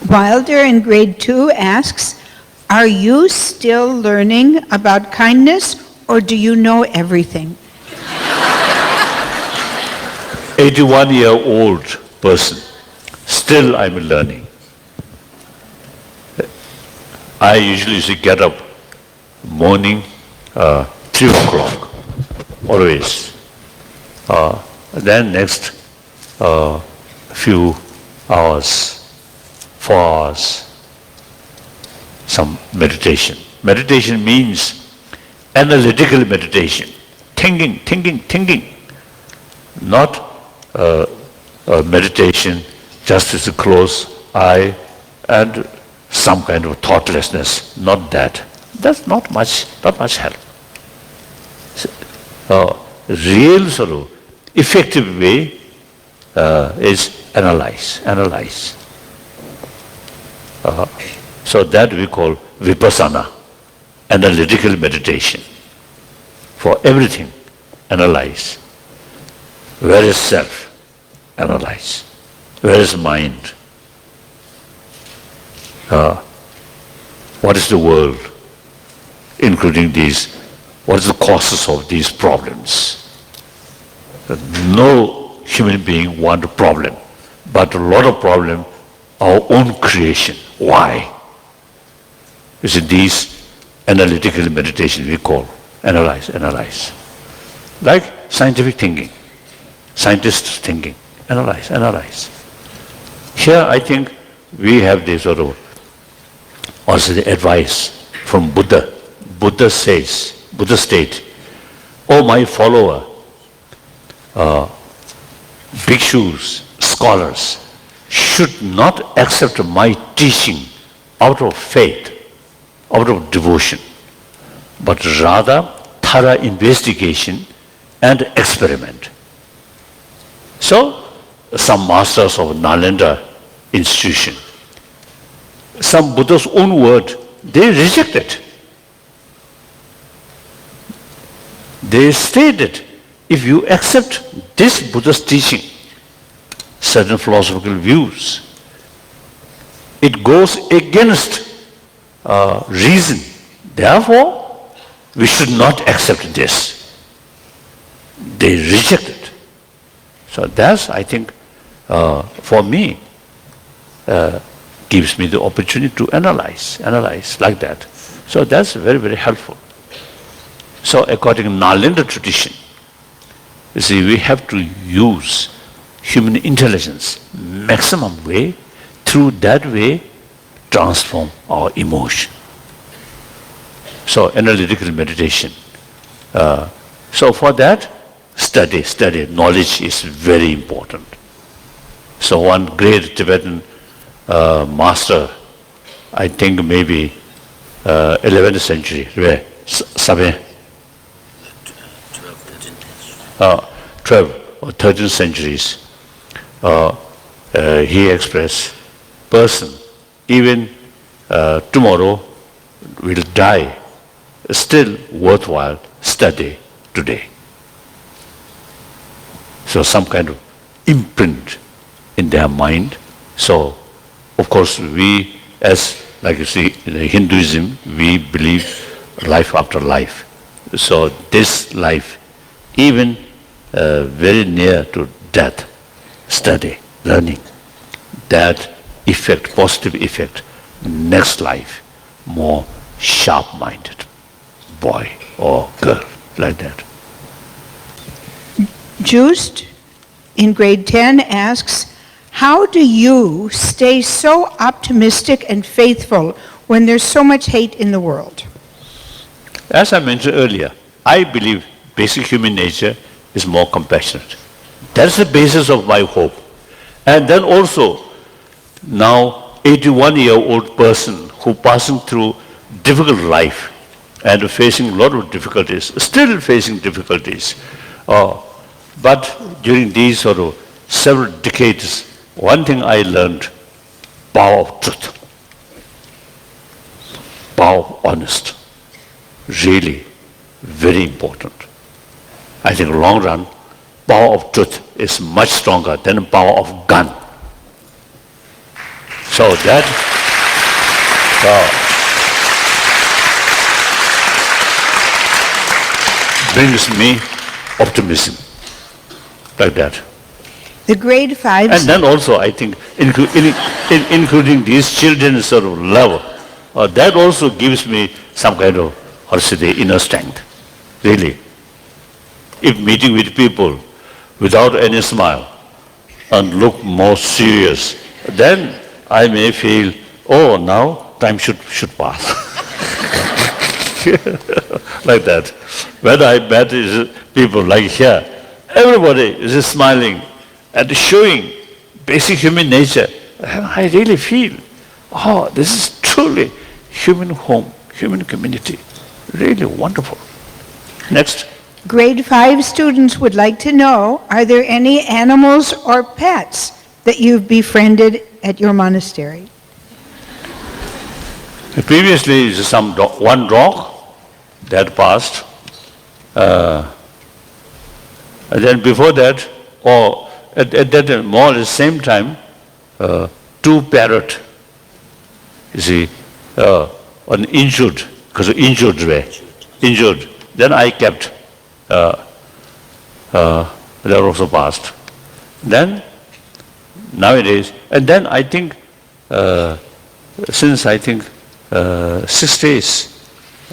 Wilder in grade 2 asks, are you still learning about kindness or do you know everything? 81-year-old person, still I'm learning. I usually used to get up morning, 3 o'clock, always. Then next few hours, 4 hours, some meditation. Meditation means analytical meditation, thinking. Not meditation just with a closed eye and some kind of thoughtlessness. Not that. That's not much help. Real sort of effective way is analyze. So that we call vipassana, analytical meditation. For everything, analyze. Where is self? Analyze. Where is mind? What is the world, including these? What is the causes of these problems? No human being want a problem, but a lot of problem, our own creation. Why? You see, these analytical meditation we call analyze. Like scientific thinking, scientists thinking, analyze. Here I think we have this sort of also the advice from Buddha. Buddha state, oh my follower, bhikshus, scholars, should not accept my teaching out of faith, out of devotion, but rather thorough investigation and experiment. So, some masters of Nalanda institution, some Buddha's own word, they rejected. They stated, if you accept this Buddha's teaching, certain philosophical views, it goes against reason. Therefore, we should not accept this. They rejected. So that's, I think, for me, gives me the opportunity to analyze like that. So that's very, very helpful. So according to Nalanda tradition, you see, we have to use human intelligence maximum way, through that way transform our emotion. So analytical meditation. So for that, study. Knowledge is very important. So one great Tibetan master, I think maybe 11th century, where 12th or 13th centuries, he expressed, person, even tomorrow will die, still worthwhile study today. So some kind of imprint in their mind. So, of course, we, as like you see, in Hinduism, we believe life after life. So this life, even very near to death, study, learning, that effect, positive effect, next life, more sharp-minded boy or girl, like that. Joost in grade 10 asks, how do you stay so optimistic and faithful when there's so much hate in the world? As I mentioned earlier, I believe basic human nature is more compassionate. That's the basis of my hope. And then also, now 81-year-old person who passing through difficult life and facing a lot of difficulties, still facing difficulties. But during these sort of several decades, one thing I learned, power of truth, power of honest, really very important. I think long run, power of truth is much stronger than the power of gun. So that, brings me optimism, like that. The grade 5... And then also, I think, including these children's sort of love, that also gives me some kind of, how to say, inner strength, really. If meeting with people without any smile and look more serious, then I may feel, oh, now time should pass. Like that. When I met people like here, everybody is smiling and showing basic human nature. And I really feel, oh, this is truly human home, human community. Really wonderful. Next. Grade 5 students would like to know, are there any animals or pets that you've befriended at your monastery? Previously, one dog that passed. And then before that, or at that more or less same time, 2 parrot, you see, on injured, because of injured way, injured. Then I kept, that also passed. Then, nowadays, and then I think, since I think 6 days,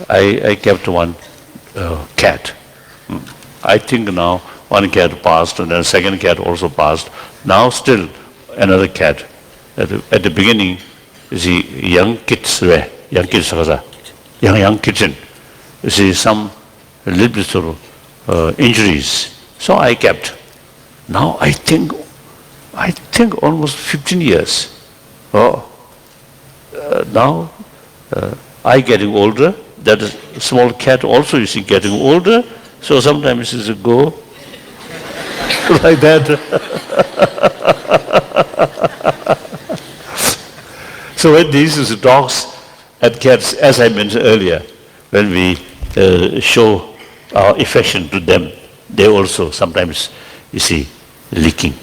I kept one cat. I think now one cat passed and then second cat also passed. Now still another cat. At the beginning, you see young kids were, young kitten. You see some little bit sort of injuries. So I kept. Now I think almost 15 years. Now I getting older. That small cat also you see getting older. So sometimes it's go like that. So when these dogs and cats, as I mentioned earlier, when we show our affection to them, they also sometimes, you see, licking.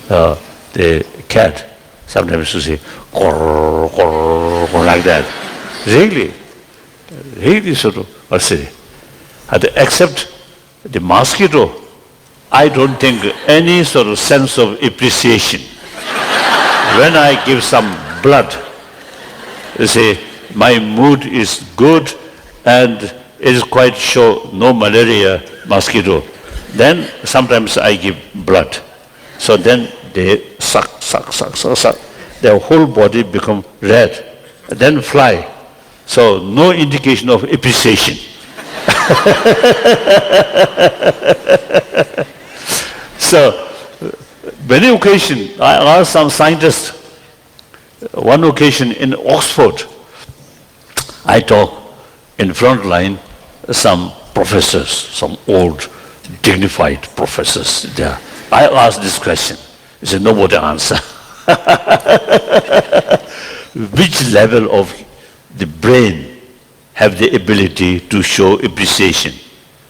The cat, sometimes you see, like that. Really sort of, what's say, except the mosquito, I don't think any sort of sense of appreciation. When I give some blood, you see, my mood is good and it is quite sure no malaria mosquito. Then sometimes I give blood. So then they suck. Their whole body become red, then fly. So no indication of appreciation. So many occasions, I asked some scientists, one occasion in Oxford, I talk in front line some professors, some old dignified professors there. I asked this question. He said, nobody answer. Which level of the brain have the ability to show appreciation?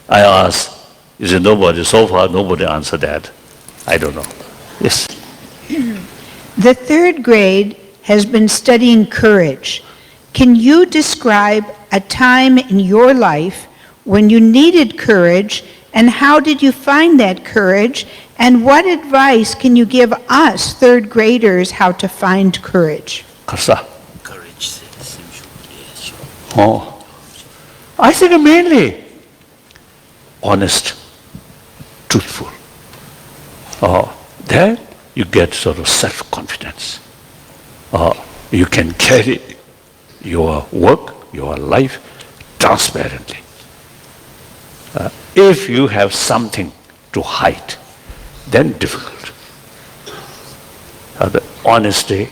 I asked. He said, nobody. So far, nobody answered that. I don't know. Yes. The 3rd grade has been studying courage. Can you describe a time in your life when you needed courage, and how did you find that courage, and what advice can you give us 3rd graders how to find courage? Courage. Oh, I think mainly honest, truthful. Then you get sort of self-confidence. You can carry your work, your life transparently. If you have something to hide, then difficult. The honesty,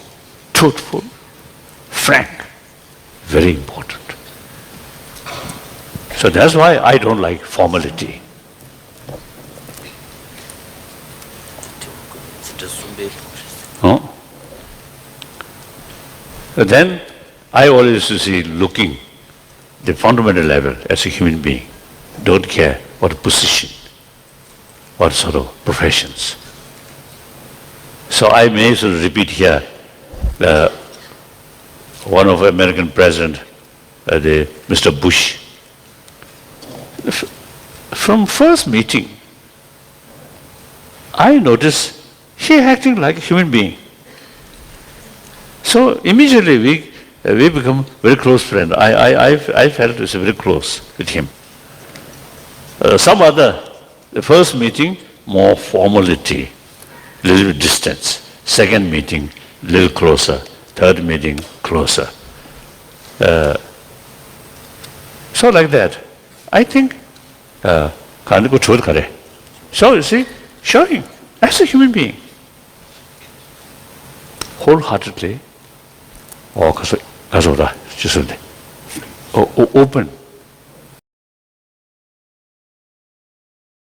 truthful, frank, very important. So that's why I don't like formality. Then I always see looking the fundamental level as a human being. Don't care what position, what sort of professions. So I may sort of repeat here, one of American president, Mr. Bush. From first meeting, I noticed she acting like a human being. So immediately we become very close friend. I felt it's very close with him. Some other, the first meeting, more formality, little distance. Second meeting, little closer. Third meeting, closer. So like that, I think, so you see, showing as a human being, wholeheartedly, open.